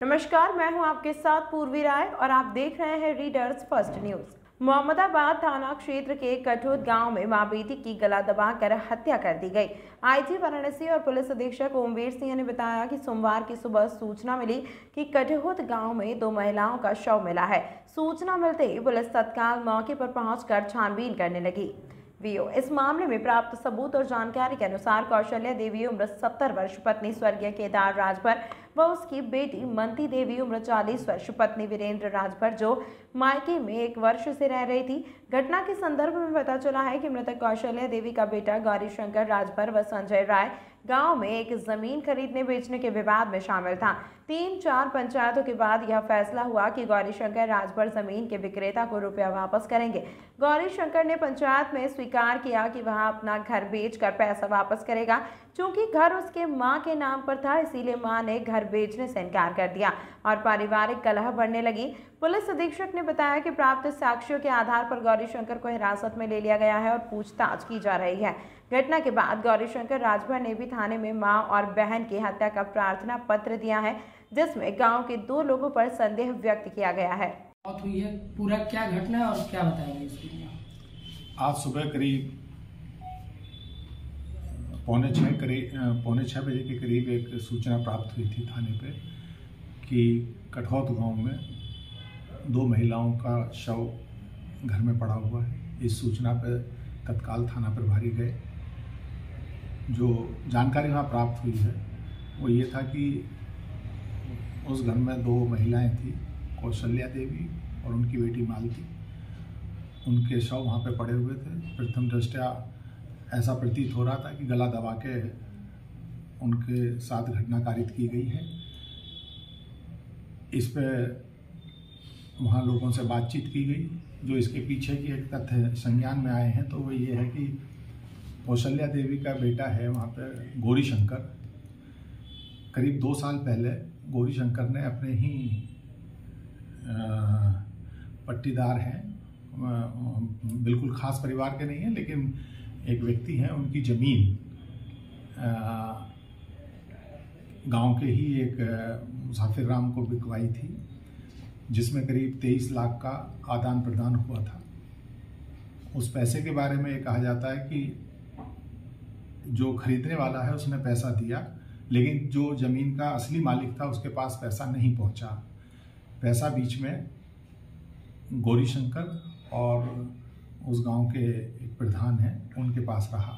नमस्कार, मैं हूं आपके साथ पूर्वी राय और आप देख रहे हैं रीडर्स फर्स्ट न्यूज। मोहम्मदाबाद थाना क्षेत्र के कठोद गांव में मां बेटी की गला दबाकर हत्या कर दी गई। आईजी वाराणसी और पुलिस अधीक्षक ओमवीर सिंह ने बताया कि सोमवार की सुबह सूचना मिली कि कठोद गांव में 2 महिलाओं का शव मिला है। सूचना मिलते ही पुलिस तत्काल मौके पर पहुंचकर छानबीन करने लगी। इस मामले में प्राप्त सबूत और जानकारी के अनुसार कौशल्या देवी उम्र 70 वर्ष पत्नी स्वर्गीय केदार राजभर व उसकी बेटी मंती देवी उम्र 40 वर्ष पत्नी वीरेंद्र राजभर जो मायके में 1 वर्ष से रह रही थी। घटना के संदर्भ में पता चला है कि मृतक कौशल्या देवी का बेटा गौरी शंकर राजभर व संजय राय गांव में एक जमीन खरीदने बेचने के विवाद में शामिल था। 3-4 पंचायतों के बाद यह फैसला हुआ कि गौरी शंकर राजभर जमीन के विक्रेता को रुपया वापस करेंगे। गौरी शंकर ने पंचायत में स्वीकार किया कि वह अपना घर बेचकर पैसा वापस करेगा। चूंकि घर उसके मां के नाम पर था, इसीलिए मां ने घर बेचने से इनकार कर दिया और पारिवारिक कलह बढ़ने लगी। पुलिस अधीक्षक ने बताया कि प्राप्त साक्ष्यों के आधार पर गौरी शंकर को हिरासत में ले लिया गया है और पूछताछ की जा रही है। घटना के बाद गौरी शंकर राजभर ने भी थाने में मां और बहन की हत्या का प्रार्थना पत्र दिया है, जिसमें गांव के 2 लोगों पर संदेह व्यक्त किया गया है। मौत हुई है, पूरा क्या घटना है और क्या बताएंगे इसके लिए? आज सुबह करीब पौने छः बजे के करीब एक सूचना प्राप्त हुई थी थाने पे कि कठौत गांव में 2 महिलाओं का शव घर में पड़ा हुआ है। इस सूचना पर तत्काल थाना प्रभारी गए। जो जानकारी वहाँ प्राप्त हुई है वो ये था कि उस घर में 2 महिलाएं थी, कौशल्या देवी और उनकी बेटी मालती। उनके शव वहाँ पे पड़े हुए थे। प्रथम दृष्टया ऐसा प्रतीत हो रहा था कि गला दबा के उनके साथ घटना कारित की गई है। इस पे वहाँ लोगों से बातचीत की गई। जो इसके पीछे की एक तथ्य संज्ञान में आए हैं तो वो ये है कि कौशल्या देवी का बेटा है वहाँ पे गौरी शंकर। करीब 2 साल पहले गौरी शंकर ने अपने ही पट्टीदार हैं, बिल्कुल खास परिवार के नहीं है लेकिन एक व्यक्ति हैं, उनकी ज़मीन गांव के ही एक मुसाफिर राम को बिकवाई थी, जिसमें करीब 23 लाख का आदान प्रदान हुआ था। उस पैसे के बारे में ये कहा जाता है कि जो खरीदने वाला है उसने पैसा दिया, लेकिन जो ज़मीन का असली मालिक था उसके पास पैसा नहीं पहुंचा। पैसा बीच में गौरी शंकर और उस गांव के एक प्रधान हैं उनके पास रहा।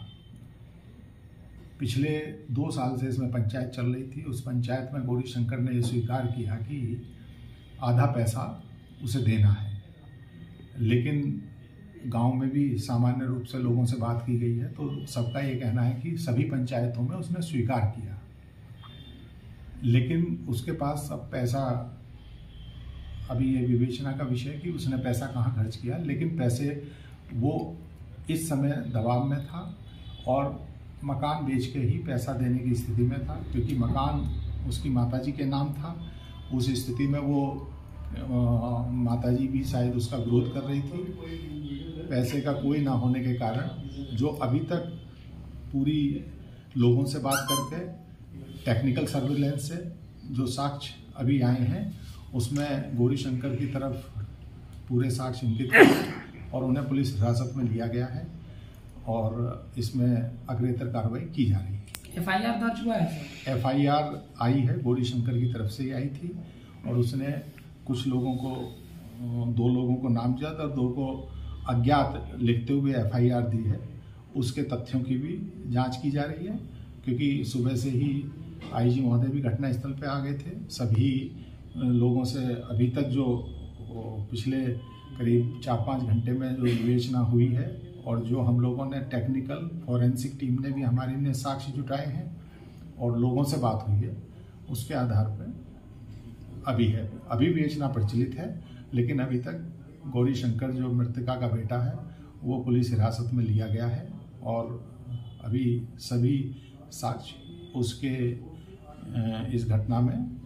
पिछले 2 साल से इसमें पंचायत चल रही थी। उस पंचायत में गौरी शंकर ने ये स्वीकार किया कि आधा पैसा उसे देना है, लेकिन गांव में भी सामान्य रूप से लोगों से बात की गई है तो सबका ये कहना है कि सभी पंचायतों में उसने स्वीकार किया, लेकिन उसके पास अब पैसा, अभी ये विवेचना का विषय कि उसने पैसा कहाँ खर्च किया, लेकिन पैसे वो इस समय दबाव में था और मकान बेच के ही पैसा देने की स्थिति में था, क्योंकि मकान उसकी माताजी के नाम था। उस स्थिति में वो माताजी भी शायद उसका विरोध कर रही थी। पैसे का कोई ना होने के कारण जो अभी तक पूरी लोगों से बात करके टेक्निकल सर्विलेंस से जो साक्ष्य अभी आए हैं उसमें गौरी शंकर की तरफ पूरे साक्ष्य इंगित हैं और उन्हें पुलिस हिरासत में लिया गया है और इसमें अग्रेतर कार्रवाई की जा रही है। FIR दर्ज हुआ है? FIR आई है, गौरी शंकर की तरफ से ही आई थी और उसने कुछ लोगों को, 2 लोगों को नामजद और 2 को अज्ञात लिखते हुए FIR दी है। उसके तथ्यों की भी जांच की जा रही है, क्योंकि सुबह से ही IG महोदय भी घटनास्थल पे आ गए थे। सभी लोगों से अभी तक जो पिछले करीब 4-5 घंटे में जो विवेचना हुई है और जो हम लोगों ने टेक्निकल फॉरेंसिक टीम ने भी हमारी ने साक्ष्य जुटाए हैं और लोगों से बात हुई है, उसके आधार पर अभी विवेचना प्रचलित है। लेकिन अभी तक गौरी शंकर जो मृतका का बेटा है वो पुलिस हिरासत में लिया गया है और अभी सभी साक्ष्य उसके इस घटना में